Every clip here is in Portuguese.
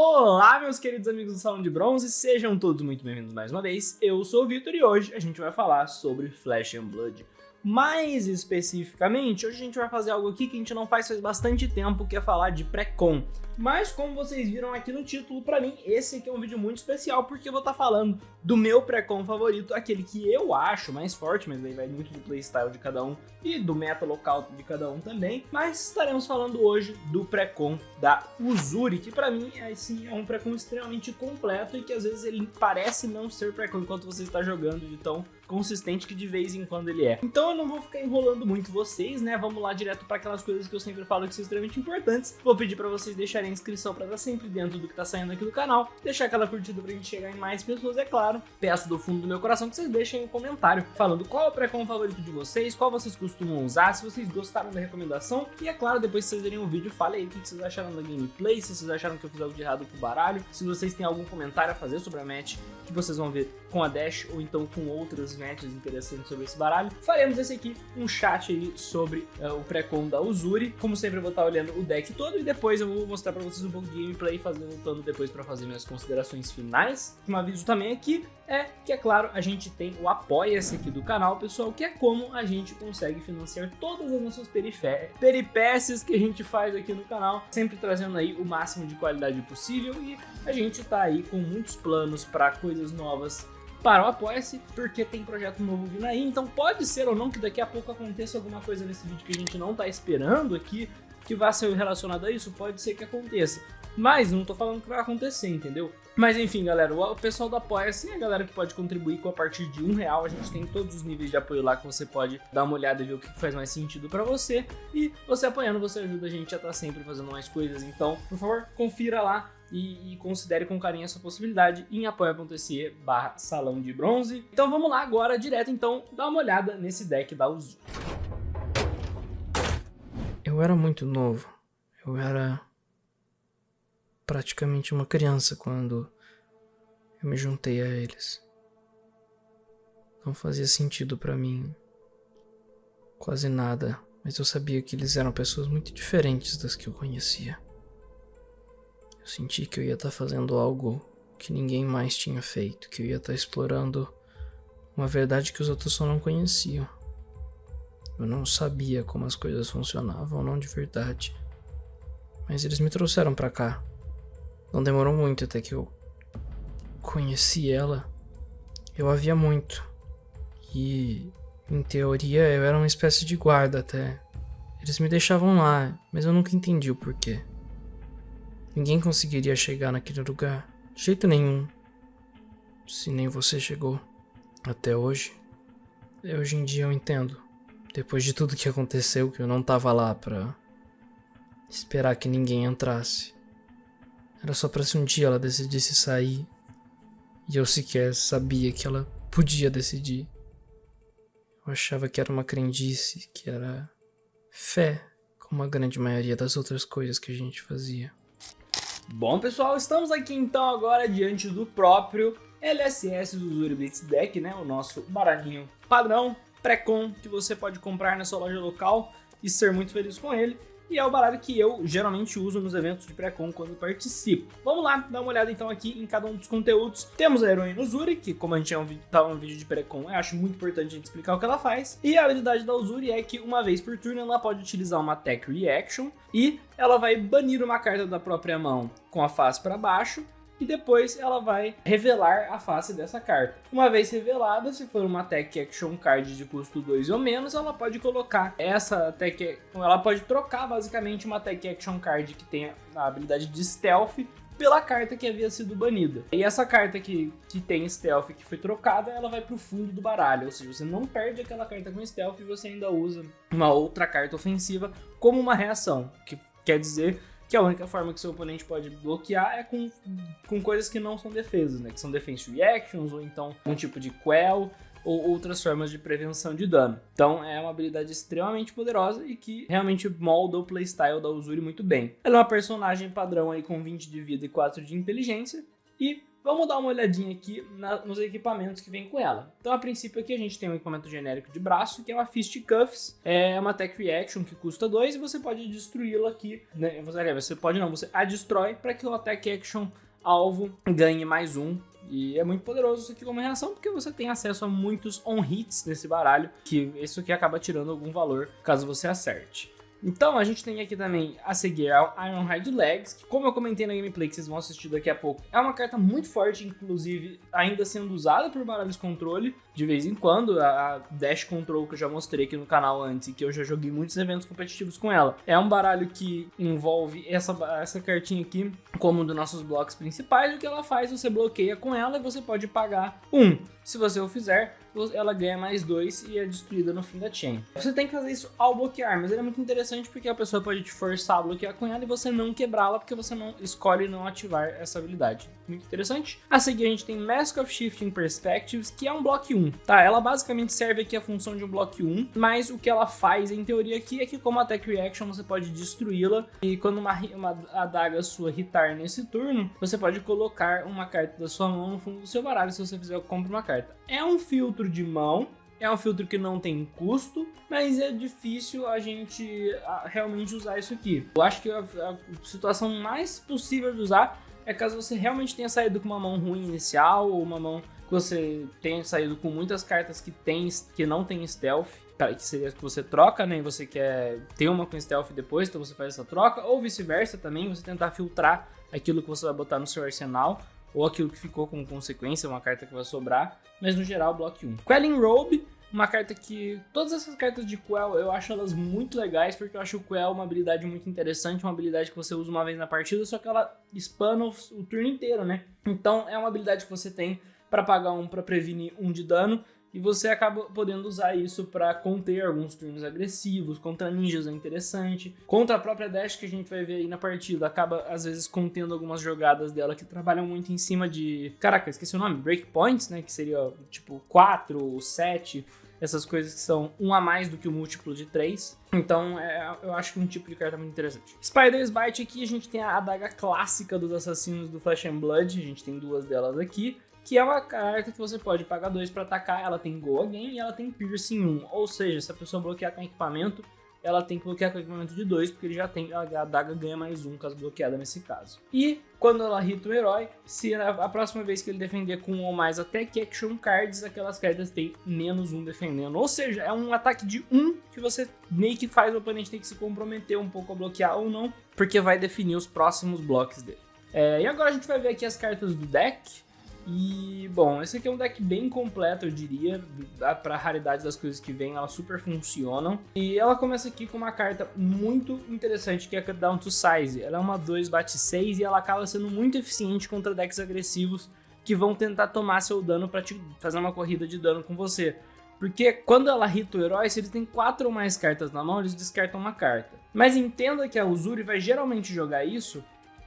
Olá, meus queridos amigos do Salão de Bronze, sejam todos muito bem-vindos mais uma vez. Eu sou o Vitor e hoje a gente vai falar sobre Flesh and Blood. Mais especificamente, hoje a gente vai fazer algo aqui que a gente não faz bastante tempo, que é falar de pré-con. Mas como vocês viram aqui no título, pra mim esse aqui é um vídeo muito especial, porque eu vou estar falando do meu pré-con favorito, aquele que eu acho mais forte, mas aí vai muito do playstyle de cada um e do meta local de cada um também. Mas estaremos falando hoje do pré-con da Uzuri, que pra mim assim, é um pré-con extremamente completo e que às vezes ele parece não ser pré-con enquanto você está jogando, de tão consistente que de vez em quando ele é. Então eu não vou ficar enrolando muito vocês, né? Vamos lá direto para aquelas coisas que eu sempre falo que são extremamente importantes. Vou pedir para vocês deixarem a inscrição para estar sempre dentro do que tá saindo aqui do canal, deixar aquela curtida pra gente chegar em mais pessoas, é claro. Peço do fundo do meu coração que vocês deixem um comentário falando qual é o pré-com favorito de vocês, qual vocês costumam usar, se vocês gostaram da recomendação. E é claro, depois que vocês verem o vídeo, falem aí o que vocês acharam da gameplay, se vocês acharam que eu fiz algo de errado com o baralho, se vocês têm algum comentário a fazer sobre a match que vocês vão ver com a Dash ou então com outras matches interessantes sobre esse baralho. Faremos esse aqui, um chat aí sobre o pré-con da Uzuri. Como sempre eu vou estar olhando o deck todo e depois eu vou mostrar pra vocês um pouco de gameplay, voltando depois pra fazer minhas considerações finais. Um aviso também aqui é que, é claro, a gente tem o Apoia-se aqui do canal, pessoal, que é como a gente consegue financiar todas as nossas peripécias que a gente faz aqui no canal, sempre trazendo aí o máximo de qualidade possível, e a gente tá aí com muitos planos para coisas novas para o Apoia-se, porque tem projeto novo vindo aí, então pode ser ou não que daqui a pouco aconteça alguma coisa nesse vídeo que a gente não tá esperando aqui, que vai ser relacionado a isso, pode ser que aconteça. Mas não tô falando que vai acontecer, entendeu? Mas enfim, galera, o pessoal do Apoia-se é a galera que pode contribuir com a partir de R$1. A gente tem todos os níveis de apoio lá que você pode dar uma olhada e ver o que faz mais sentido pra você. E você apoiando, você ajuda a gente a estar sempre fazendo mais coisas. Então, por favor, confira lá e considere com carinho essa possibilidade em apoia.se/salão de bronze. Então vamos lá agora, direto então, dar uma olhada nesse deck da Uzuri. Eu era muito novo. Eu era praticamente uma criança quando eu me juntei a eles. Não fazia sentido pra mim quase nada, mas eu sabia que eles eram pessoas muito diferentes das que eu conhecia. Eu senti que eu ia estar fazendo algo que ninguém mais tinha feito, que eu ia estar explorando uma verdade que os outros só não conheciam. Eu não sabia como as coisas funcionavam, não de verdade. Mas eles me trouxeram pra cá. Não demorou muito até que eu conheci ela. Eu a via muito. E, em teoria, eu era uma espécie de guarda até. Eles me deixavam lá, mas eu nunca entendi o porquê. Ninguém conseguiria chegar naquele lugar, de jeito nenhum. Se nem você chegou até hoje. Hoje em dia eu entendo. Depois de tudo que aconteceu, que eu não tava lá pra esperar que ninguém entrasse. Era só pra se um dia ela decidisse sair. E eu sequer sabia que ela podia decidir. Eu achava que era uma crendice, que era fé, como a grande maioria das outras coisas que a gente fazia. Bom, pessoal, estamos aqui então agora diante do próprio LSS do Uzuri Blitz Deck, né? O nosso baralhinho padrão, pré-con, que você pode comprar na sua loja local e ser muito feliz com ele. E é o baralho que eu geralmente uso nos eventos de pré-con quando participo. Vamos lá, dar uma olhada então aqui em cada um dos conteúdos. Temos a heroína Uzuri, que como a gente tava no vídeo de pré-con, eu acho muito importante a gente explicar o que ela faz. E a habilidade da Uzuri é que uma vez por turno ela pode utilizar uma Attack Reaction e ela vai banir uma carta da própria mão com a face para baixo. E depois ela vai revelar a face dessa carta. Uma vez revelada, se for uma Attack Action Card de custo 2 ou menos, ela pode colocar essa Attack... Ela pode trocar basicamente uma Attack Action Card que tem a habilidade de Stealth pela carta que havia sido banida. E essa carta que tem Stealth que foi trocada, ela vai pro fundo do baralho. Ou seja, você não perde aquela carta com Stealth e você ainda usa uma outra carta ofensiva como uma reação. Que quer dizer que a única forma que seu oponente pode bloquear é com coisas que não são defesas, né? Que são defense reactions, ou então um tipo de quell, ou outras formas de prevenção de dano. Então é uma habilidade extremamente poderosa e que realmente molda o playstyle da Uzuri muito bem. Ela é uma personagem padrão aí com 20 de vida e 4 de inteligência, e Vamos dar uma olhadinha aqui nos equipamentos que vem com ela. Então, a princípio aqui a gente tem um equipamento genérico de braço, que é uma Fisticuffs, é uma Tech Reaction que custa 2 e você pode destruí-la aqui, né? Você pode não, você a destrói para que o Attack Action alvo ganhe mais 1. E é muito poderoso isso aqui como reação, porque você tem acesso a muitos on-hits nesse baralho, que isso aqui acaba tirando algum valor caso você acerte. Então a gente tem aqui também a seguir a Ironhide Legs, que como eu comentei na gameplay que vocês vão assistir daqui a pouco, é uma carta muito forte, inclusive ainda sendo usada por baralhos controle de vez em quando. A Dash Control que eu já mostrei aqui no canal antes e que eu já joguei muitos eventos competitivos com ela. É um baralho que envolve essa cartinha aqui como um dos nossos blocos principais. O que ela faz, você bloqueia com ela e você pode pagar 1. Se você o fizer, ela ganha mais 2 e é destruída no fim da chain. Você tem que fazer isso ao bloquear, mas ele é muito interessante porque a pessoa pode te forçar a bloquear com ela e você não quebrá-la porque você não escolhe não ativar essa habilidade. Muito interessante. A seguir a gente tem Mask of Shifting Perspectives, que é um bloco 1, tá? Ela basicamente serve aqui a função de um bloco 1, mas o que ela faz em teoria aqui é que como Attack Reaction você pode destruí-la e quando uma adaga sua hitar nesse turno, você pode colocar uma carta da sua mão no fundo do seu baralho se você fizer compra uma carta. É um filtro de mão, é um filtro que não tem custo, mas é difícil a gente realmente usar isso aqui. Eu acho que a situação mais possível de usar é caso você realmente tenha saído com uma mão ruim inicial, ou uma mão que você tenha saído com muitas cartas que não tem stealth, que seria que você troca, né, e você quer ter uma com stealth depois, então você faz essa troca, ou vice-versa também, você tentar filtrar aquilo que você vai botar no seu arsenal, ou aquilo que ficou como consequência, uma carta que vai sobrar, mas no geral, bloco 1. Quelling Robe, uma carta que... Todas essas cartas de Quell, eu acho elas muito legais, porque eu acho o Quell uma habilidade muito interessante, uma habilidade que você usa uma vez na partida, só que ela spana o turno inteiro, né? Então, é uma habilidade que você tem para pagar 1 para prevenir 1 de dano, e você acaba podendo usar isso para conter alguns turnos agressivos. Contra ninjas é interessante. Contra a própria Dash que a gente vai ver aí na partida, acaba às vezes contendo algumas jogadas dela que trabalham muito em cima de... Caraca, esqueci o nome. Breakpoints, né? Que seria tipo 4, 7... Essas coisas que são 1 a mais do que o múltiplo de 3. Então, eu acho que é um tipo de carta muito interessante. Spider's Bite aqui, a gente tem a adaga clássica dos assassinos do Flesh and Blood. A gente tem 2 delas aqui. Que é uma carta que você pode pagar 2 para atacar. Ela tem Go Again e ela tem Piercing 1. Ou seja, se a pessoa bloquear com equipamento, ela tem que bloquear com equipamento de 2, porque ele já tem, a adaga ganha mais 1 caso bloqueada nesse caso. E quando ela hita o herói, se a próxima vez que ele defender com 1 ou mais Attack Action Cards, aquelas cartas têm menos 1 defendendo. Ou seja, é um ataque de 1 que você meio que faz o oponente ter que se comprometer um pouco a bloquear ou não, porque vai definir os próximos blocos dele. E agora a gente vai ver aqui as cartas do deck. E, bom, esse aqui é um deck bem completo, eu diria, para a raridade das coisas que vem, elas super funcionam. E ela começa aqui com uma carta muito interessante, que é a Down to Size. Ela é uma 2/6 e ela acaba sendo muito eficiente contra decks agressivos que vão tentar tomar seu dano para te fazer uma corrida de dano com você. Porque quando ela hita o herói, se eles têm 4 ou mais cartas na mão, eles descartam uma carta. Mas entenda que a Uzuri vai geralmente jogar isso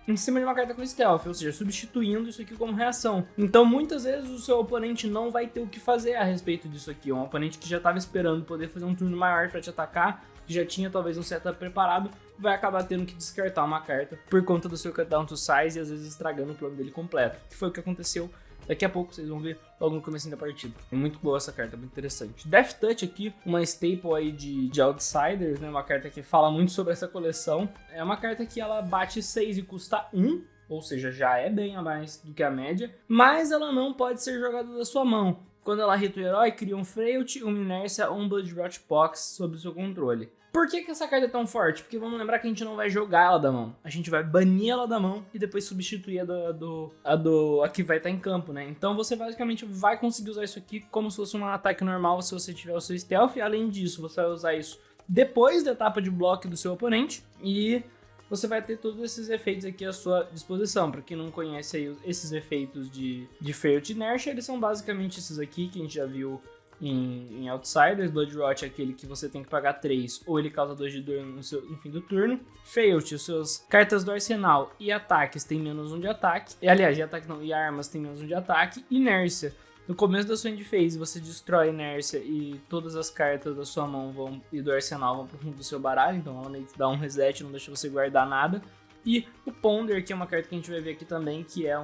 em cima de uma carta com stealth, ou seja, substituindo isso aqui como reação. Então muitas vezes o seu oponente não vai ter o que fazer a respeito disso aqui. Um oponente que já estava esperando poder fazer um turno maior para te atacar, que já tinha talvez um setup preparado, vai acabar tendo que descartar uma carta por conta do seu Down to Size e às vezes estragando o plano dele completo. Que foi o que aconteceu. Daqui a pouco vocês vão ver logo no começo da partida. É muito boa essa carta, muito interessante. Death Touch aqui, uma staple aí de Outsiders, né? Uma carta que fala muito sobre essa coleção. É uma carta que ela bate 6 e custa 1, ou seja, já é bem a mais do que a média. Mas ela não pode ser jogada da sua mão. Quando ela hita o herói, cria um Frailty, uma Inércia ou um Blood-Rot Pox sob o seu controle. Por que essa carta é tão forte? Porque vamos lembrar que a gente não vai jogar ela da mão. A gente vai banir ela da mão e depois substituir a que vai estar em campo, né? Então você basicamente vai conseguir usar isso aqui como se fosse um ataque normal se você tiver o seu stealth. Além disso, você vai usar isso depois da etapa de bloco do seu oponente e você vai ter todos esses efeitos aqui à sua disposição. Para quem não conhece aí esses efeitos de Frailty e Inertia, eles são basicamente esses aqui que a gente já viu em Outsiders. Blood-Rot é aquele que você tem que pagar 3 ou ele causa 2 de dano no fim do turno. Frailty, as suas cartas do arsenal e ataques tem menos 1 de ataque. Aliás, de ataque não, e armas tem menos 1 de ataque. Inércia, no começo da sua end phase você destrói a inércia e todas as cartas da sua mão e do arsenal vão pro fundo do seu baralho. Então ela meio que dá um reset, não deixa você guardar nada. E o Ponder, que é uma carta que a gente vai ver aqui também, que é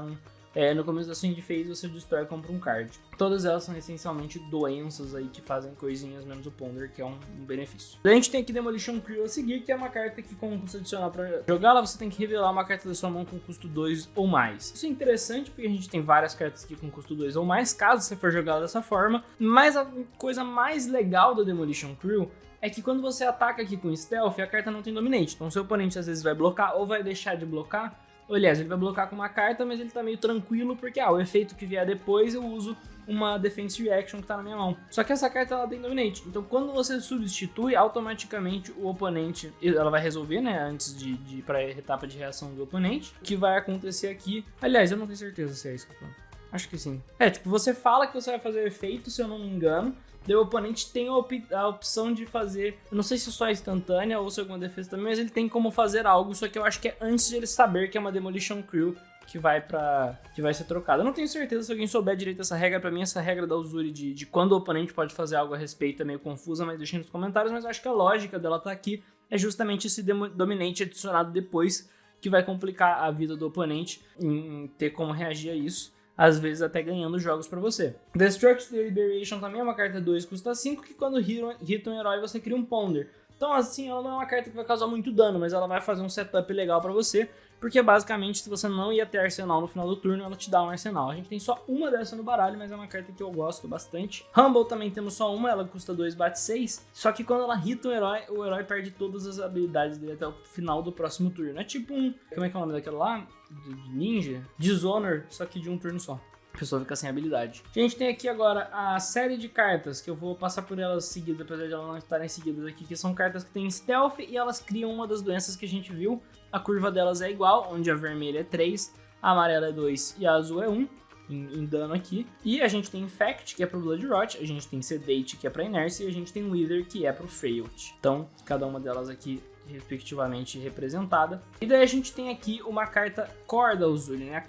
no começo da sua end phase você destrói e compra um card. Todas elas são essencialmente doenças aí que fazem coisinhas menos o Ponder, que é um benefício. Daí a gente tem aqui Demolition Crew a seguir, que é uma carta que com custo adicional para jogá-la, você tem que revelar uma carta da sua mão com custo 2 ou mais. Isso é interessante porque a gente tem várias cartas aqui com custo 2 ou mais, caso você for jogá-la dessa forma, mas a coisa mais legal da Demolition Crew é que quando você ataca aqui com Stealth, a carta não tem Dominate, então seu oponente às vezes vai blocar ou vai deixar de blocar. Aliás, ele vai blocar com uma carta, mas ele tá meio tranquilo porque, o efeito que vier depois eu uso uma Defense Reaction que tá na minha mão. Só que essa carta ela tem Dominate, então quando você substitui, automaticamente o oponente, ela vai resolver, né, antes de ir pra etapa de reação do oponente. O que vai acontecer aqui, aliás, eu não tenho certeza se é isso que eu falo. Acho que sim. Tipo, você fala que você vai fazer o efeito, se eu não me engano, daí o oponente tem a opção de fazer, eu não sei se só instantânea ou se alguma defesa também, mas ele tem como fazer algo, só que eu acho que é antes de ele saber que é uma Demolition Crew que vai ser trocada. Eu não tenho certeza se alguém souber direito essa regra. Pra mim, essa regra da Uzuri de quando o oponente pode fazer algo a respeito é meio confusa, mas deixem nos comentários, mas eu acho que a lógica dela tá aqui é justamente esse Dominate adicionado depois, que vai complicar a vida do oponente em ter como reagir a isso, às vezes até ganhando jogos pra você. Destruct Deliberation também é uma carta 2, custa 5, que quando hita um herói você cria um Ponder. Então assim, ela não é uma carta que vai causar muito dano, mas ela vai fazer um setup legal pra você, porque basicamente se você não ia ter arsenal no final do turno, ela te dá um arsenal. A gente tem só uma dessa no baralho, mas é uma carta que eu gosto bastante. Humble também temos só uma, ela custa 2, bate 6, só que quando ela hita um herói, o herói perde todas as habilidades dele até o final do próximo turno. É tipo como é que é o nome daquela lá? De ninja? Dishonor, só que de um turno só. A pessoa fica sem habilidade. A gente tem aqui agora a série de cartas, que eu vou passar por elas seguidas, apesar de elas não estarem seguidas aqui, que são cartas que têm Stealth e elas criam uma das doenças que a gente viu. A curva delas é igual, onde a vermelha é 3, a amarela é 2 e a azul é 1 em dano aqui. E a gente tem Infect, que é pro Blood Rot, a gente tem Sedate, que é pra Inércia, e a gente tem Wither, que é pro Frailty. Então, cada uma delas aqui respectivamente representada. E daí a gente tem aqui uma carta Core da Uzuri, né?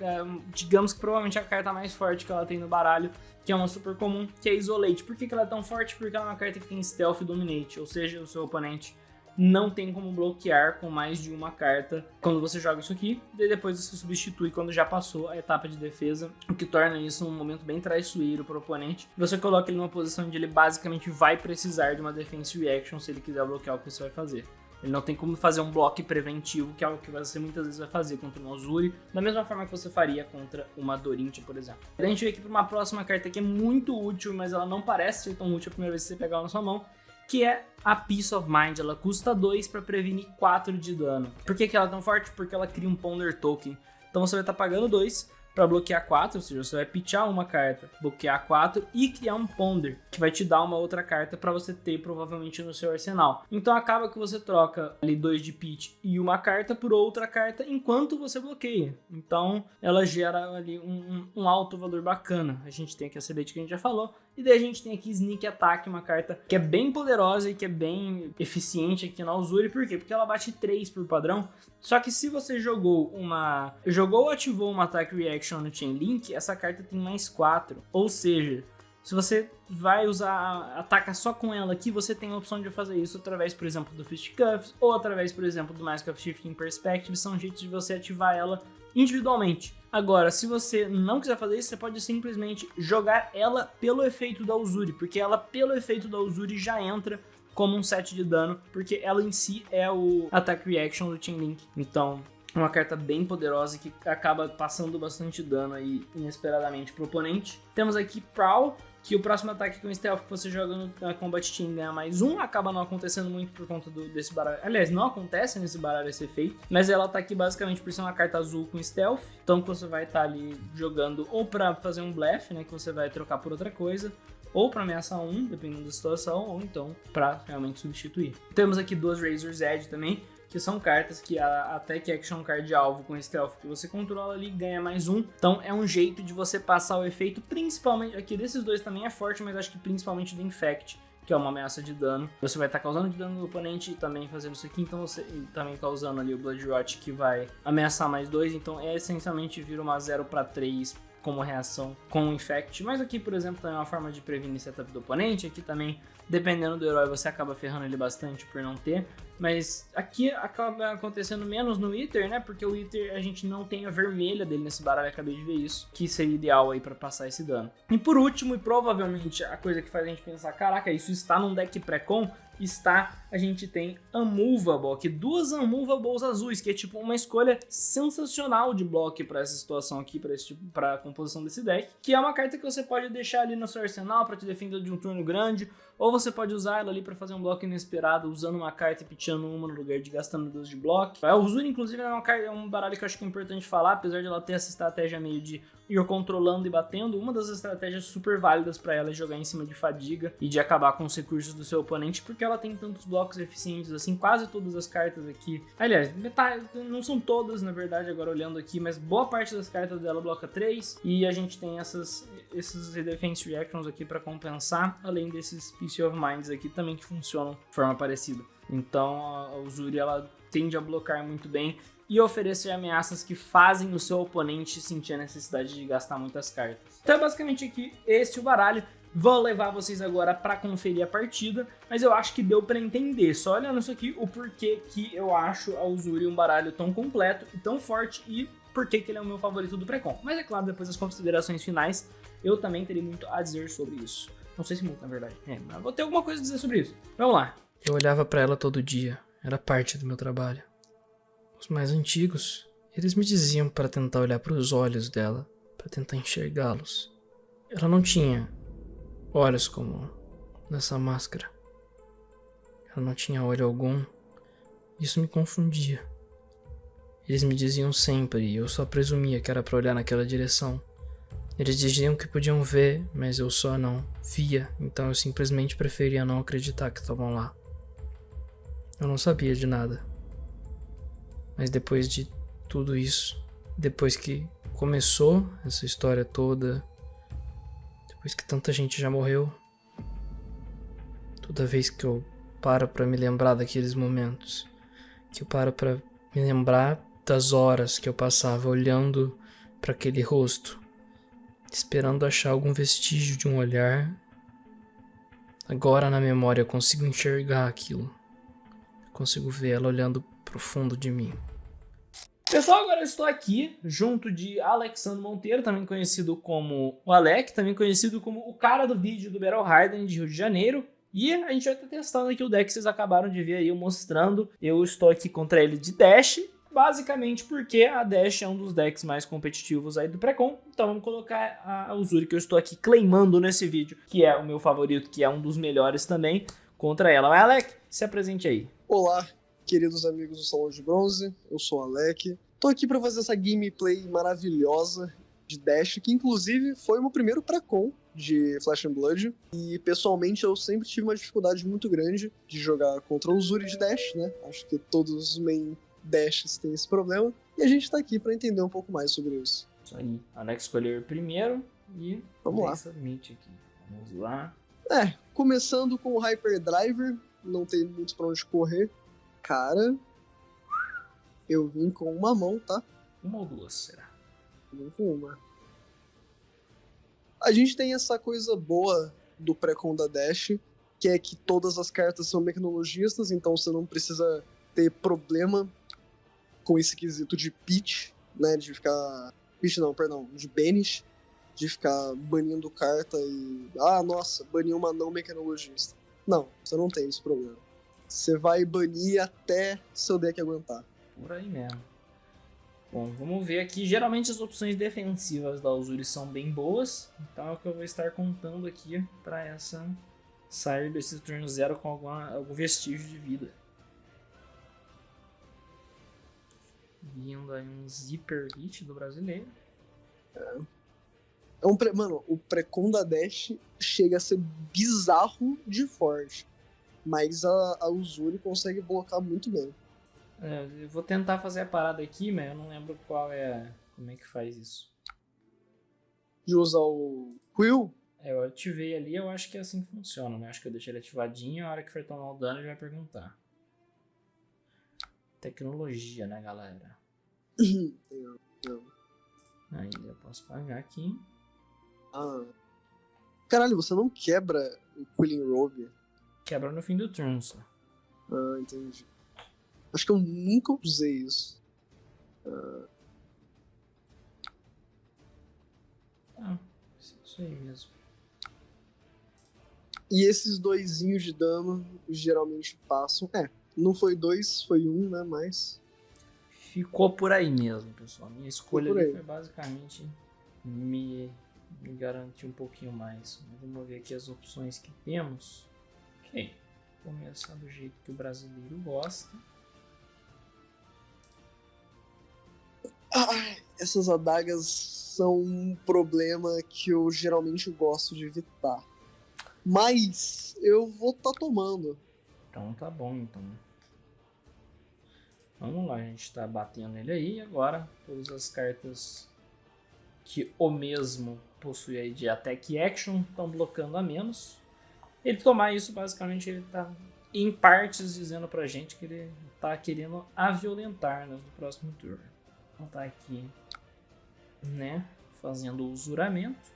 Digamos que provavelmente é a carta mais forte que ela tem no baralho, que é uma super comum, que é Isolate. Por que ela é tão forte? Porque ela é uma carta que tem Stealth e Dominate, ou seja, o seu oponente não tem como bloquear com mais de uma carta quando você joga isso aqui, e depois você substitui quando já passou a etapa de defesa, o que torna isso um momento bem traiçoeiro para o oponente. Você coloca ele numa posição onde ele basicamente vai precisar de uma Defense Reaction se ele quiser bloquear o que você vai fazer. Ele não tem como fazer um bloco preventivo, que é algo que você muitas vezes vai fazer contra uma Uzuri, da mesma forma que você faria contra uma Dorintia, por exemplo. Daí a gente vem aqui para uma próxima carta que é muito útil, mas ela não parece ser tão útil a primeira vez que você pegar ela na sua mão, que é a Peace of Mind. Ela custa 2 para prevenir 4 de dano. Por que ela é tão forte? Porque ela cria um Ponder Token. Então você vai estar pagando 2 para bloquear 4, ou seja, você vai pitchar uma carta, bloquear 4 e criar um Ponder, que vai te dar uma outra carta para você ter provavelmente no seu arsenal. Então acaba que você troca ali 2 de pitch e uma carta por outra carta enquanto você bloqueia. Então ela gera ali um alto valor bacana. A gente tem aqui a Sedate que a gente já falou, e daí a gente tem aqui Sneak Attack, uma carta que é bem poderosa e que é bem eficiente aqui na Uzuri. Por quê? Porque ela bate 3 por padrão. Só que se você jogou ou ativou uma Attack Reaction no Chain Link, essa carta tem mais 4. Ou seja, se você vai ataca só com ela aqui, você tem a opção de fazer isso através, por exemplo, do Fisticuffs ou através, por exemplo, do Mask of Shifting Perspective. São jeitos de você ativar ela individualmente. Agora, se você não quiser fazer isso, você pode simplesmente jogar ela pelo efeito da Uzuri, porque ela, pelo efeito da Uzuri, já entra como um set de dano, porque ela em si é o Attack Reaction do Chain Link. Então, é uma carta bem poderosa que acaba passando bastante dano aí inesperadamente pro oponente. Temos aqui Prowl, que o próximo ataque com Stealth que você joga no Combat Team ganha mais 1, acaba não acontecendo muito por conta desse baralho. Aliás, não acontece nesse baralho esse efeito, mas ela tá aqui basicamente por ser uma carta azul com Stealth, então você vai estar ali jogando ou pra fazer um Blefe, né, que você vai trocar por outra coisa, ou para ameaçar um, dependendo da situação, ou então para realmente substituir. Temos aqui duas Razor's Edge também, que são cartas que a Attack Action Card alvo com Stealth que você controla ali ganha mais 1. Então é um jeito de você passar o efeito, principalmente, aqui desses dois também é forte, mas acho que principalmente do Infect, que é uma ameaça de dano. Você vai estar causando de dano no oponente e também fazendo isso aqui, então você também causando ali o Blood Rot, que vai ameaçar mais 2, então é essencialmente vira uma 0/3 como reação com o Infect, mas aqui, por exemplo, também é uma forma de prevenir setup do oponente. Aqui também, dependendo do herói, você acaba ferrando ele bastante por não ter, mas aqui acaba acontecendo menos no Wither, né, porque o Wither a gente não tem a vermelha dele nesse baralho, acabei de ver isso, que seria ideal aí pra passar esse dano. E por último, e provavelmente a coisa que faz a gente pensar, caraca, isso está num deck pré-com, a gente tem Unmovable, aqui 2 Unmovables azuis, que é tipo uma escolha sensacional de bloco para essa situação aqui, para a composição desse deck, que é uma carta que você pode deixar ali no seu arsenal para te defender de um turno grande, ou você pode usar ela ali para fazer um bloco inesperado, usando uma carta e pitchando uma no lugar de gastando 2 de bloco. A Uzuri, inclusive, é um baralho que eu acho que é importante falar, apesar de ela ter essa estratégia meio de ir controlando e batendo, uma das estratégias super válidas para ela é jogar em cima de fadiga e de acabar com os recursos do seu oponente, porque ela tem tantos blocos eficientes assim, quase todas as cartas aqui, aliás, metade, não são todas na verdade agora olhando aqui, mas boa parte das cartas dela bloca 3, e a gente tem esses Defense Reactions aqui para compensar, além desses Peace of Minds aqui também que funcionam de forma parecida. Então a Uzuri ela tende a blocar muito bem e oferecer ameaças que fazem o seu oponente sentir a necessidade de gastar muitas cartas. Então é basicamente aqui esse o baralho. Vou levar vocês agora para conferir a partida, mas eu acho que deu para entender, só olhando isso aqui, o porquê que eu acho a Uzuri um baralho tão completo e tão forte e porquê que ele é o meu favorito do pré-com. Mas é claro, depois das considerações finais, eu também terei muito a dizer sobre isso. Não sei se muito, na verdade. Mas vou ter alguma coisa a dizer sobre isso. Vamos lá. Eu olhava pra ela todo dia, era parte do meu trabalho. Os mais antigos, eles me diziam para tentar olhar para os olhos dela, para tentar enxergá-los. Ela não tinha olhos como nessa máscara. Ela não tinha olho algum. Isso me confundia. Eles me diziam sempre e eu só presumia que era para olhar naquela direção. Eles diziam que podiam ver, mas eu só não via, então eu simplesmente preferia não acreditar que estavam lá. Eu não sabia de nada. Mas depois de tudo isso, depois que começou essa história toda, depois que tanta gente já morreu, toda vez que eu paro pra me lembrar daqueles momentos, que eu paro pra me lembrar das horas que eu passava olhando pra aquele rosto, esperando achar algum vestígio de um olhar, agora na memória eu consigo enxergar aquilo. Eu consigo ver ela olhando pro fundo de mim. Pessoal, agora eu estou aqui junto de Alexandre Monteiro, também conhecido como o Alec, também conhecido como o cara do vídeo do Battle Harden de Rio de Janeiro. E a gente vai estar testando aqui o deck que vocês acabaram de ver aí, eu mostrando. Eu estou aqui contra ele de Dash, basicamente porque a Dash é um dos decks mais competitivos aí do pré-com. Então vamos colocar a Uzuri, que eu estou aqui claimando nesse vídeo, que é o meu favorito, que é um dos melhores também, contra ela. Mas Alec, se apresente aí. Olá, queridos amigos do Salão de Bronze, eu sou o Alec. Tô aqui pra fazer essa gameplay maravilhosa de Dash, que inclusive foi o meu primeiro pré-com de Flesh and Blood. E pessoalmente eu sempre tive uma dificuldade muito grande de jogar contra o Uzuri de Dash, né? Acho que todos os main Dashes têm esse problema. E a gente tá aqui pra entender um pouco mais sobre isso. Isso aí, Alex escolher primeiro e Vamos lá. Submit aqui. Vamos lá. Começando com o Hyper Driver, não tem muito pra onde correr. Cara, eu vim com uma mão, tá? Uma ou duas, será? Vim com uma. A gente tem essa coisa boa do pré-com da Dash, que é que todas as cartas são mecnologistas, então você não precisa ter problema com esse quesito de pitch, né? De ficar... Pitch não, perdão, de banish, de ficar banindo carta e... Ah, nossa, baniu uma não mecanologista. Não, você não tem esse problema. Você vai banir até seu deck aguentar. Por aí mesmo. Bom, vamos ver aqui. Geralmente as opções defensivas da Uzuri são bem boas. Então é o que eu vou estar contando aqui para essa sair desse turno zero com algum vestígio de vida. Vindo aí um Zipper Hit do brasileiro. Mano, o pré-com da Dash chega a ser bizarro de forte. Mas a Uzuri consegue blocar muito bem. Eu vou tentar fazer a parada aqui, mas eu não lembro qual é. Como é que faz isso? De usar o Quill? Eu ativei ali, eu acho que é assim que funciona, né? Acho que eu deixei ele ativadinho, a hora que for tomar o dano ele vai perguntar. Tecnologia, né, galera? Ainda eu posso pagar aqui. Ah. Caralho, você não quebra o Quilling Robe. Quebra no fim do turno só. Ah, entendi. Acho que eu nunca usei isso. Ah, isso aí mesmo. E esses doisinhos de dano geralmente passam. Não foi 2, foi 1, né? Mas. Ficou por aí mesmo, pessoal. Minha escolha por ali aí. foi basicamente me garantir um pouquinho mais. Vamos ver aqui as opções que temos. Ok. Começar do jeito que o brasileiro gosta. Essas adagas são um problema que eu geralmente gosto de evitar. Mas eu vou estar tomando. Então tá bom, então. Vamos lá, a gente tá batendo ele aí. Agora, todas as cartas que o mesmo possui aí de Attack Action estão bloqueando a menos. Ele tomar isso, basicamente, ele tá em partes dizendo pra gente que ele tá querendo a violentar-nos no próximo turno. Então tá aqui, né, fazendo o usuramento.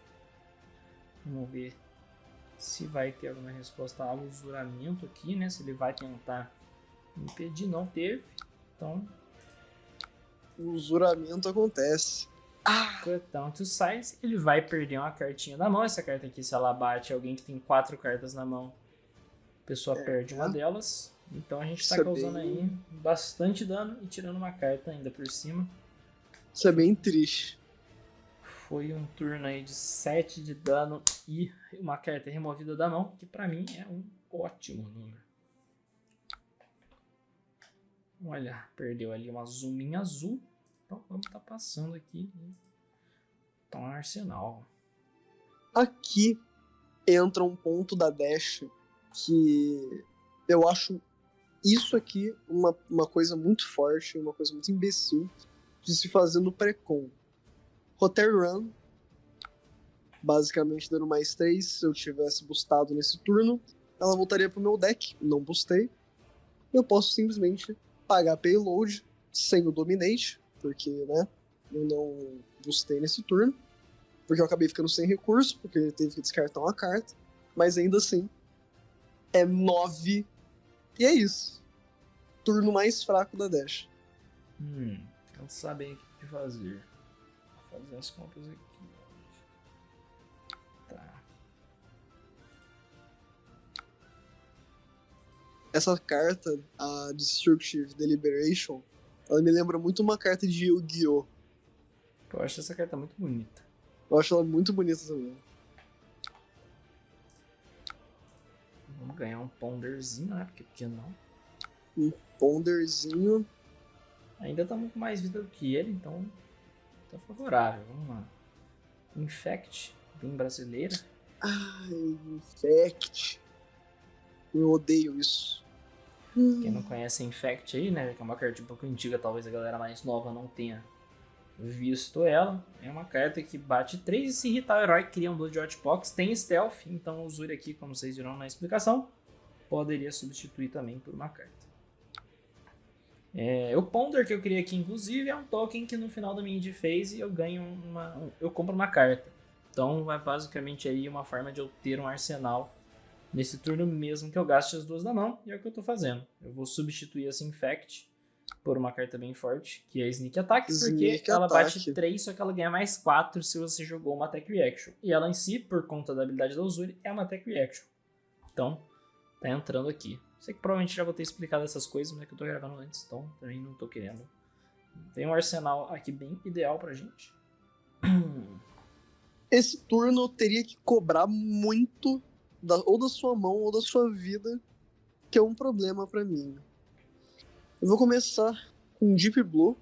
Vamos ver se vai ter alguma resposta ao usuramento aqui, né, se ele vai tentar impedir. Não teve, então O usuramento acontece. Então, to size, ele vai perder uma cartinha da mão. Essa carta aqui, se ela bate alguém que tem 4 cartas na mão, a pessoa perde uma delas. Então a gente tá causando aí bastante dano e tirando uma carta ainda por cima. Isso é bem triste. Foi um turno aí de 7 de dano e uma carta removida da mão, que pra mim é um ótimo número. Olha, perdeu ali uma zoominha azul. Então vamos tá passando aqui. Tá um arsenal. Aqui entra um ponto da Dash que eu acho isso aqui uma coisa muito forte, uma coisa muito imbecil de se fazer no pré-com. Hotel Run, basicamente dando mais 3, se eu tivesse boostado nesse turno, ela voltaria pro meu deck, não boostei. Eu posso simplesmente pagar payload sem o Dominate, porque, né, eu não boostei nesse turno, porque eu acabei ficando sem recurso, porque ele teve que descartar uma carta, mas ainda assim, é 9, e é isso. Turno mais fraco da Dash. Eu sabem o que fazer. Vou fazer as contas aqui. Tá. Essa carta, a Destructive Deliberation, ela me lembra muito uma carta de Yu-Gi-Oh! Eu acho essa carta muito bonita. Eu acho ela muito bonita também. Vamos ganhar um ponderzinho, né? Porque por que não? Um ponderzinho. Ainda estamos com mais vida do que ele, então tá favorável. Vamos lá. Infect, bem brasileira. Ai, Infect. Eu odeio isso. Quem não conhece a Infect aí, né? Que é uma carta um pouco antiga, talvez a galera mais nova não tenha visto ela. É uma carta que bate 3 e se irritar o herói, cria um Blood Hotbox. Tem Stealth, então o Uzuri aqui, como vocês viram na explicação, poderia substituir também por uma carta. O Ponder que eu criei aqui, inclusive, é um token que no final da minha end phase eu ganho eu compro uma carta. Então é basicamente aí uma forma de eu ter um arsenal nesse turno mesmo que eu gaste as duas da mão, e é o que eu tô fazendo. Eu vou substituir essa Infect por uma carta bem forte, que é Sneak Attack, porque ela bate 3, só que ela ganha mais 4 se você jogou uma Attack Reaction. E ela em si, por conta da habilidade da Uzuri, é uma Attack Reaction. Então, tá entrando aqui. Sei que provavelmente já vou ter explicado essas coisas, mas é que eu tô gravando antes, então também não tô querendo. Tem um arsenal aqui bem ideal pra gente. Esse turno eu teria que cobrar muito ou da sua mão ou da sua vida, que é um problema pra mim. Eu vou começar com Deep Blue.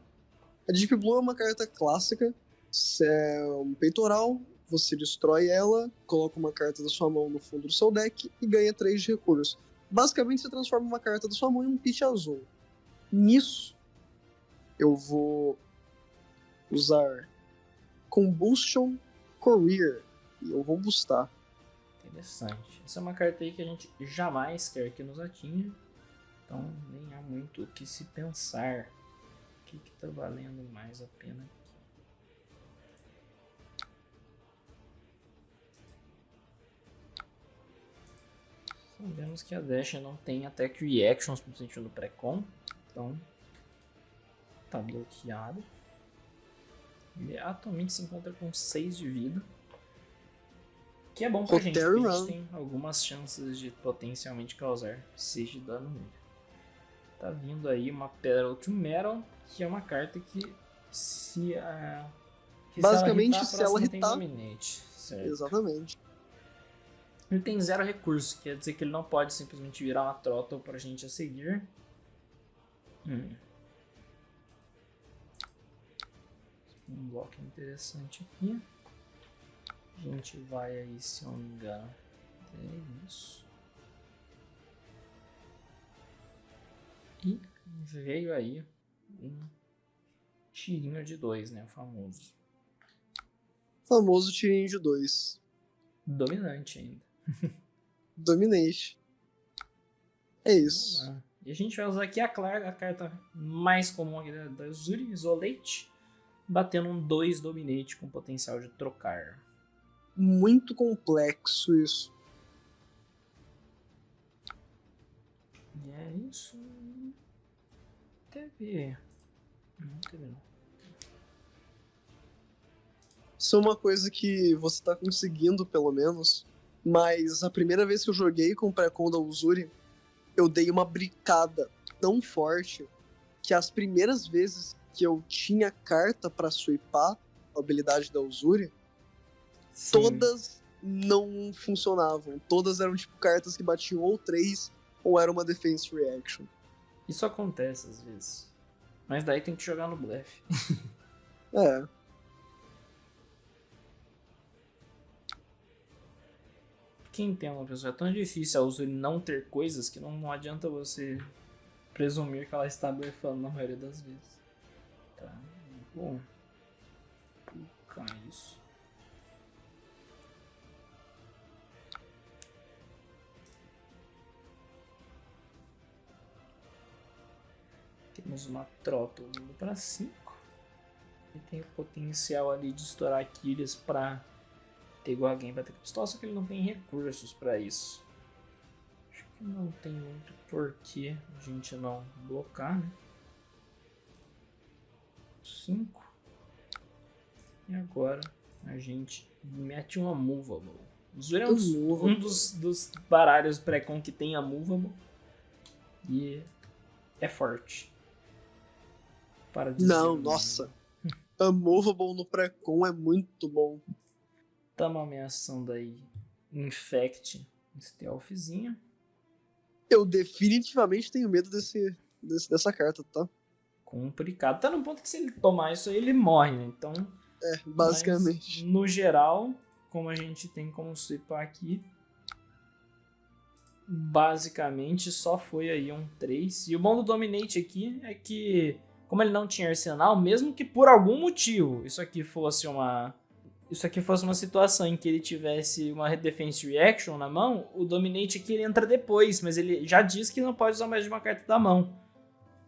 A Deep Blue é uma carta clássica. Se é um peitoral, você destrói ela, coloca uma carta da sua mão no fundo do seu deck e ganha 3 de recursos. Basicamente, você transforma uma carta da sua mão em um pitch azul. Nisso, eu vou usar Combustion Courier e eu vou boostar. Interessante. Essa é uma carta aí que a gente jamais quer que nos atinja. Então nem há muito o que se pensar. O que tá valendo mais a pena aqui? Vemos que a Dash não tem Attack Reactions no sentido do pré-com, então tá bloqueado. Ele atualmente se encontra com 6 de vida, que é bom pra gente, porque a gente tem algumas chances de potencialmente causar 6 de dano nele. Tá vindo aí uma Pedal to Metal, que é uma carta que basicamente, se ela hitar, tem Dominate. Certo. Exatamente. Ele tem 0 recurso, quer dizer que ele não pode simplesmente virar uma Throttle pra gente a seguir. Um bloco interessante aqui. A gente vai aí, se eu não me engano. É isso. E veio aí um tirinho de 2, né? O famoso. Famoso tirinho de 2. Dominante ainda. Domination. É isso. E a gente vai usar aqui a carta mais comum aqui da Uzuri, Isolate, batendo um 2 Dominate com potencial de trocar. Muito complexo isso. E é isso. Teve. Não teve não. Isso é uma coisa que você tá conseguindo, pelo menos. Mas a primeira vez que eu joguei com o pré-con da Uzuri, eu dei uma bricada tão forte que as primeiras vezes que eu tinha carta pra sweepar a habilidade da Uzuri, Sim. todas não funcionavam. Todas eram tipo cartas que batiam ou 3 ou era uma defense reaction. Isso acontece às vezes. Mas daí tem que jogar no blefe. É. Quem tem uma pessoa tão difícil a Uzuri não ter coisas que não adianta você presumir que ela está blefando na maioria das vezes. Tá. Bom. Puxa, isso. Temos uma Throttle indo para 5. E tem o potencial ali de estourar Aquiles para ter igual alguém para ter pistola, só que ele não tem recursos para isso. Acho que não tem muito porquê a gente não blocar, né? 5. E agora a gente mete uma Movable. Uzuri é um dos baralhos pré-con que tem a Movable. E é forte. Para dizer Não, nossa. A Movable no pré-con é muito bom. Estamos ameaçando aí Infect, Stealthzinha. Eu definitivamente tenho medo dessa carta, tá? Complicado. Tá no ponto que se ele tomar isso aí, ele morre, né? Então, basicamente. Mas, no geral, como a gente tem como sweepar aqui, basicamente só foi aí um 3. E o bom do Dominate aqui é que, como ele não tinha arsenal, mesmo que por algum motivo isso aqui fosse uma situação em que ele tivesse uma Defense Reaction na mão, o Dominate aqui ele entra depois, mas ele já diz que não pode usar mais de uma carta da mão.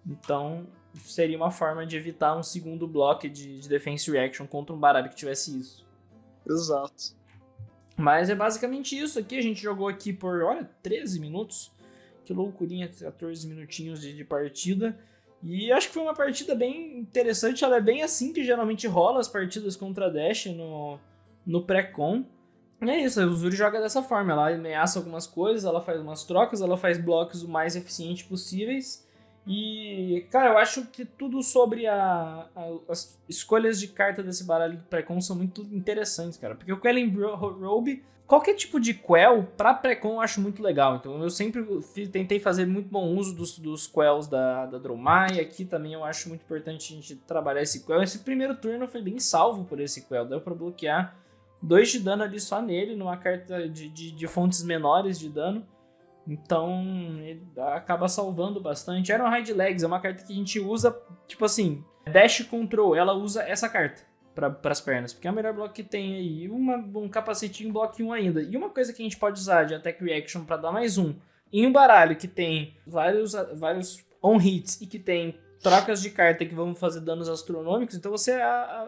Então, seria uma forma de evitar um segundo bloco de Defense Reaction contra um baralho que tivesse isso. Exato. Mas é basicamente isso aqui. A gente jogou aqui por, 13 minutos. Que loucurinha, 14 minutinhos de partida. E acho que foi uma partida bem interessante. Ela é bem assim que geralmente rola as partidas contra a Dash no pré-con. E é isso, a Uzuri joga dessa forma. Ela ameaça algumas coisas, ela faz umas trocas, ela faz blocos o mais eficientes possíveis. E, cara, eu acho que tudo sobre as escolhas de carta desse baralho do pré-con são muito interessantes, cara. Porque o Quelling Robe, qualquer tipo de Quell, pra pré-con eu acho muito legal. Então eu sempre tentei fazer muito bom uso dos Quells da Dromai. Aqui também eu acho muito importante a gente trabalhar esse Quell. Esse primeiro turno foi bem salvo por esse Quell. Deu pra bloquear 2 de dano ali só nele, numa carta de fontes menores de dano. Então, ele acaba salvando bastante. Iron Hide Legs é uma carta que a gente usa, tipo assim, Dash Control, ela usa essa carta para as pernas, porque é o melhor bloco que tem aí. Um capacetinho bloco 1 ainda. E uma coisa que a gente pode usar de Attack Reaction para dar mais um, em um baralho que tem vários on-hits e que tem trocas de carta que vão fazer danos astronômicos, então você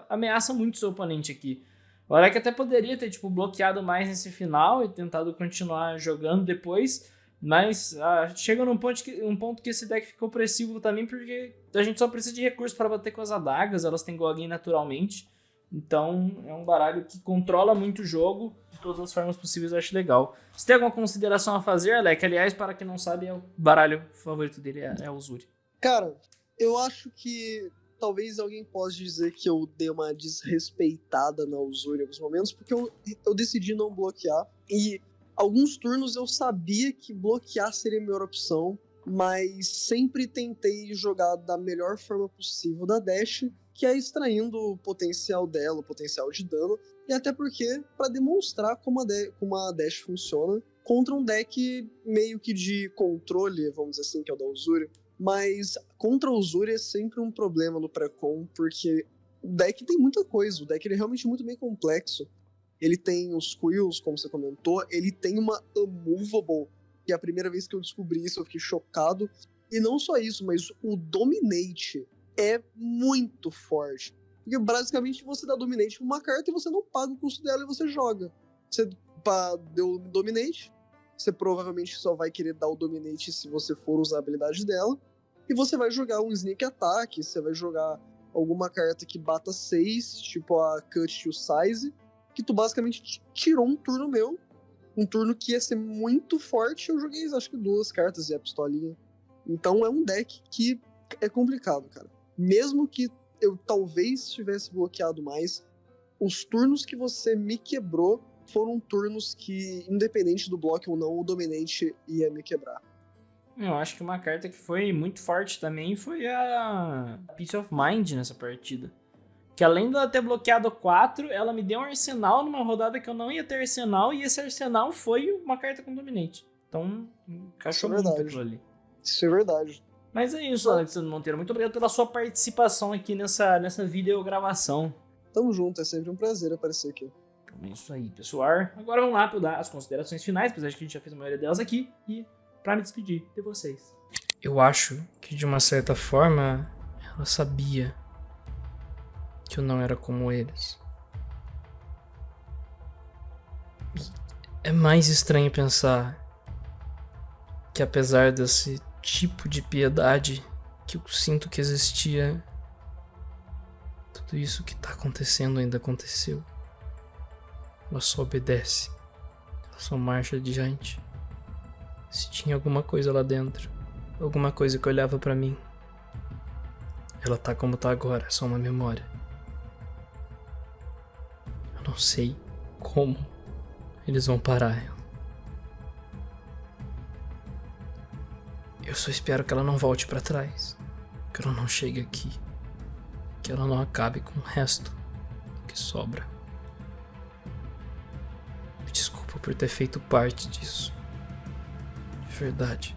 ameaça muito seu oponente aqui. O Araki até poderia ter bloqueado mais nesse final e tentado continuar jogando depois, Mas chega num ponto que esse deck fica opressivo também, porque a gente só precisa de recursos para bater com as adagas, elas têm Goblin naturalmente. Então é um baralho que controla muito o jogo, de todas as formas possíveis, eu acho legal. Você tem alguma consideração a fazer, Alec? Aliás, para quem não sabe, o baralho favorito dele é o Uzuri. Cara, eu acho que talvez alguém possa dizer que eu dei uma desrespeitada na Uzuri em alguns momentos, porque eu decidi não bloquear. E alguns turnos eu sabia que bloquear seria a melhor opção, mas sempre tentei jogar da melhor forma possível da Dash, que é extraindo o potencial dela, o potencial de dano, e até porque para demonstrar como a Dash funciona contra um deck meio que de controle, vamos dizer assim, que é o da Uzuri. Mas contra o Uzuri é sempre um problema no pré-com, porque o deck tem muita coisa, o deck ele é realmente muito bem complexo. Ele tem os Quills, como você comentou, ele tem uma Unmovable, que é a primeira vez que eu descobri isso, eu fiquei chocado. E não só isso, mas o Dominate é muito forte. Porque basicamente você dá Dominate pra uma carta e você não paga o custo dela e você joga. Você deu Dominate, você provavelmente só vai querer dar o Dominate se você for usar a habilidade dela, e você vai jogar um Sneak Attack, você vai jogar alguma carta que bata 6, tipo a Cut to Size, que tu basicamente tirou um turno meu, um turno que ia ser muito forte, eu joguei acho que 2 cartas e a pistolinha. Então é um deck que é complicado, cara. Mesmo que eu talvez tivesse bloqueado mais, os turnos que você me quebrou foram turnos que, independente do bloco ou não, o Dominate ia me quebrar. Eu acho que uma carta que foi muito forte também foi a Peace of Mind nessa partida. Que além de ela ter bloqueado 4, ela me deu um arsenal numa rodada que eu não ia ter arsenal, e esse arsenal foi uma carta com Dominate. Então, encaixou muito aquilo ali. Isso é verdade. Mas é isso, Alexandre Monteiro. Muito obrigado pela sua participação aqui nessa videogravação. Tamo junto, é sempre um prazer aparecer aqui. Então é isso aí, pessoal. Agora vamos lá para dar as considerações finais, apesar de que a gente já fez a maioria delas aqui, e para me despedir de vocês. Eu acho que de uma certa forma ela sabia que eu não era como eles. É mais estranho pensar que apesar desse tipo de piedade que eu sinto que existia, tudo isso que tá acontecendo ainda aconteceu. Ela só obedece. Ela só marcha adiante. Se tinha alguma coisa lá dentro, alguma coisa que olhava pra mim, ela tá como tá agora, é só uma memória. Eu não sei como eles vão parar. Eu só espero que ela não volte pra trás, que ela não chegue aqui, que ela não acabe com o resto que sobra. Me desculpa por ter feito parte disso. De verdade.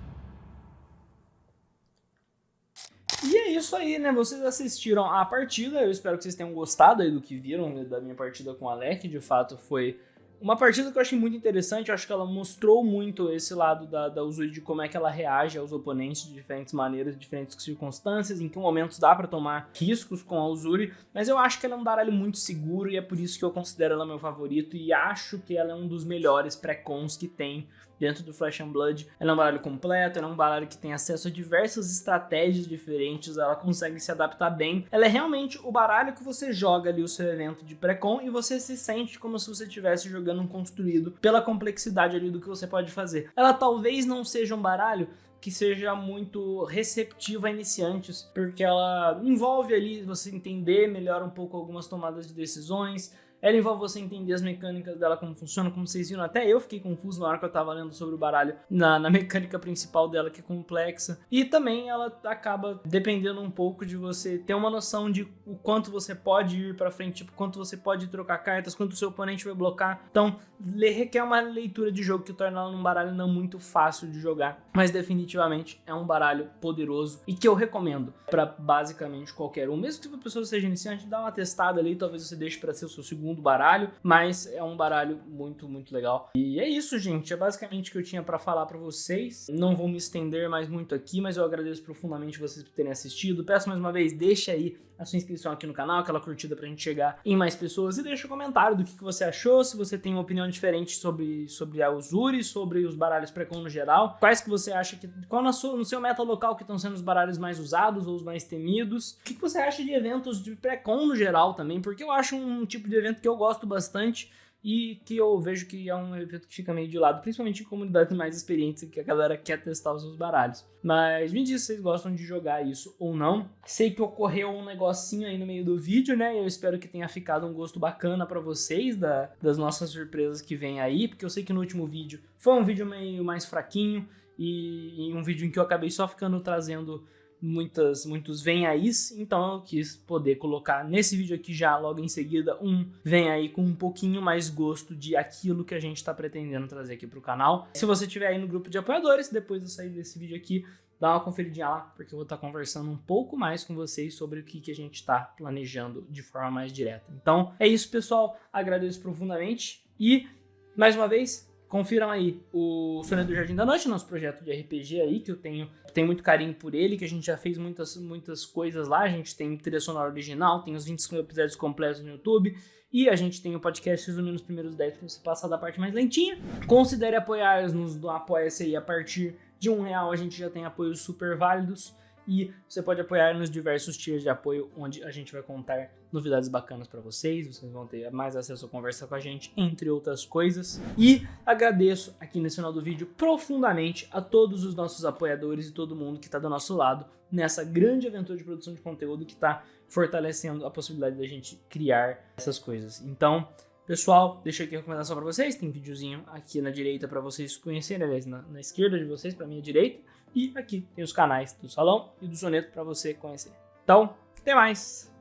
E é isso aí, né? Vocês assistiram a partida, eu espero que vocês tenham gostado aí do que viram, né, da minha partida com o Alec. De fato foi uma partida que eu achei muito interessante, eu acho que ela mostrou muito esse lado da Uzuri, de como é que ela reage aos oponentes de diferentes maneiras, de diferentes circunstâncias, em que momentos dá pra tomar riscos com a Uzuri, mas eu acho que ela é um baralho muito seguro e é por isso que eu considero ela meu favorito e acho que ela é um dos melhores pré-cons que tem dentro do Flesh and Blood. Ela é um baralho completo, ela é um baralho que tem acesso a diversas estratégias diferentes, ela consegue se adaptar bem. Ela é realmente o baralho que você joga ali o seu evento de pré-con e você se sente como se você estivesse jogando um construído pela complexidade ali do que você pode fazer. Ela talvez não seja um baralho que seja muito receptiva a iniciantes, porque ela envolve ali você entender melhor um pouco algumas tomadas de decisões. Ela envolve você entender as mecânicas dela, como funciona, como vocês viram. Até eu fiquei confuso na hora que eu tava lendo sobre o baralho, na mecânica principal dela, que é complexa. E também ela acaba dependendo um pouco de você ter uma noção de o quanto você pode ir pra frente, tipo, quanto você pode trocar cartas, quanto o seu oponente vai blocar. Então, requer uma leitura de jogo que torna ela um baralho não muito fácil de jogar. Mas definitivamente é um baralho poderoso e que eu recomendo pra basicamente qualquer um. Mesmo que a pessoa seja iniciante, dá uma testada ali, talvez você deixe pra ser o seu segundo segundo baralho, mas é um baralho muito, muito legal. E é isso, gente, é basicamente o que eu tinha pra falar pra vocês. Não vou me estender mais muito aqui, mas eu agradeço profundamente vocês por terem assistido. Peço mais uma vez, deixa aí a sua inscrição aqui no canal, aquela curtida pra gente chegar em mais pessoas, e deixa um comentário do que você achou, se você tem uma opinião diferente sobre a Uzuri, sobre os baralhos pré-con no geral, quais que você acha que, qual no seu meta local que estão sendo os baralhos mais usados ou os mais temidos, o que você acha de eventos de pré-con no geral também, porque eu acho um tipo de evento que eu gosto bastante, e que eu vejo que é um evento que fica meio de lado, principalmente em comunidades mais experientes, que a galera quer testar os seus baralhos. Mas me diz se vocês gostam de jogar isso ou não. Sei que ocorreu um negocinho aí no meio do vídeo, né? Eu espero que tenha ficado um gosto bacana pra vocês das nossas surpresas que vem aí, porque eu sei que no último vídeo foi um vídeo meio mais fraquinho, e um vídeo em que eu acabei só ficando trazendo muitos vem ayis, então eu quis poder colocar nesse vídeo aqui já logo em seguida um vem aí com um pouquinho mais gosto de aquilo que a gente tá pretendendo trazer aqui pro canal. Se você estiver aí no grupo de apoiadores, depois de sair desse vídeo aqui, dá uma conferidinha lá, porque eu vou estar conversando um pouco mais com vocês sobre o que a gente tá planejando de forma mais direta. Então é isso, pessoal, agradeço profundamente e, mais uma vez, confiram aí o Soneto do Jardim da Noite, nosso projeto de RPG aí, que eu tenho muito carinho por ele, que a gente já fez muitas coisas lá. A gente tem trilha sonora original, tem os 25 episódios completos no YouTube, e a gente tem o podcast resumindo os primeiros 10 para você passar da parte mais lentinha. Considere apoiar-nos no Apoia-se aí. A partir de R$1 a gente já tem apoios super válidos, e você pode apoiar nos diversos tiers de apoio, onde a gente vai contar novidades bacanas para vocês vão ter mais acesso a conversar com a gente, entre outras coisas. E agradeço aqui nesse final do vídeo profundamente a todos os nossos apoiadores e todo mundo que está do nosso lado nessa grande aventura de produção de conteúdo que está fortalecendo a possibilidade da gente criar essas coisas. Então, pessoal, deixa aqui a recomendação para vocês, tem videozinho aqui na direita para vocês conhecerem, aliás, na esquerda de vocês, para minha direita. E aqui tem os canais do Salão e do Soneto para você conhecer. Então, até mais!